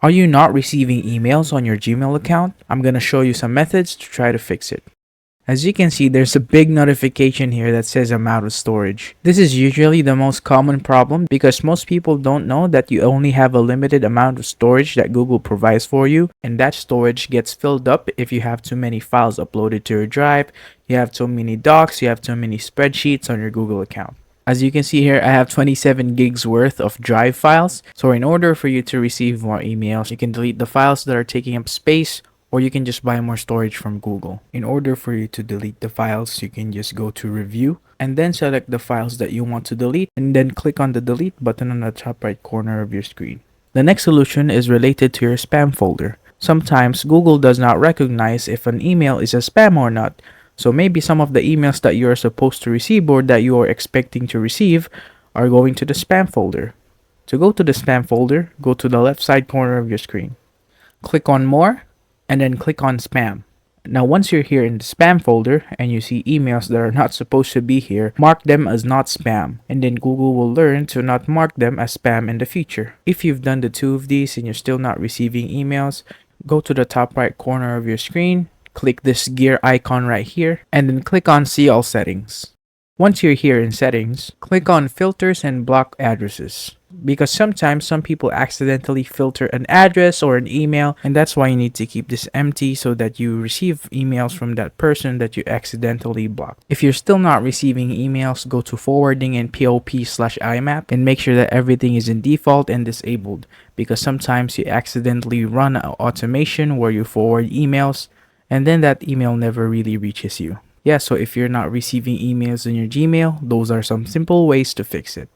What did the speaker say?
Are you not receiving emails on your Gmail account? I'm gonna show you some methods to try to fix it. As you can see, there's a big notification here that says I'm out of storage. This is usually the most common problem because most people don't know that you only have a limited amount of storage that Google provides for you, and that storage gets filled up if you have too many files uploaded to your drive, you have too many docs, you have too many spreadsheets on your Google account. As you can see here, I have 27 gigs worth of drive files. So in order for you to receive more emails, you can delete the files that are taking up space, or you can just buy more storage from Google. In order for you to delete the files, you can just go to review and then select the files that you want to delete and then click on the delete button on the top right corner of your screen. The next solution is related to your spam folder. Sometimes Google does not recognize if an email is a spam or not. So maybe some of the emails that you are supposed to receive or that you are expecting to receive are going to the spam folder. To go to the spam folder, go to the left side corner of your screen. Click on more and then click on spam. Now once you're here in the spam folder and you see emails that are not supposed to be here, mark them as not spam, and then Google will learn to not mark them as spam in the future. If you've done the two of these and you're still not receiving emails, go to the top right corner of your screen, click this gear icon right here, and then click on See All Settings. Once you're here in Settings, click on Filters and Block Addresses. Because sometimes some people accidentally filter an address or an email, and that's why you need to keep this empty so that you receive emails from that person that you accidentally blocked. If you're still not receiving emails, go to Forwarding in POP/IMAP and make sure that everything is in default and disabled, because sometimes you accidentally run an automation where you forward emails and then that email never really reaches you. Yeah, so if you're not receiving emails in your Gmail, those are some simple ways to fix it.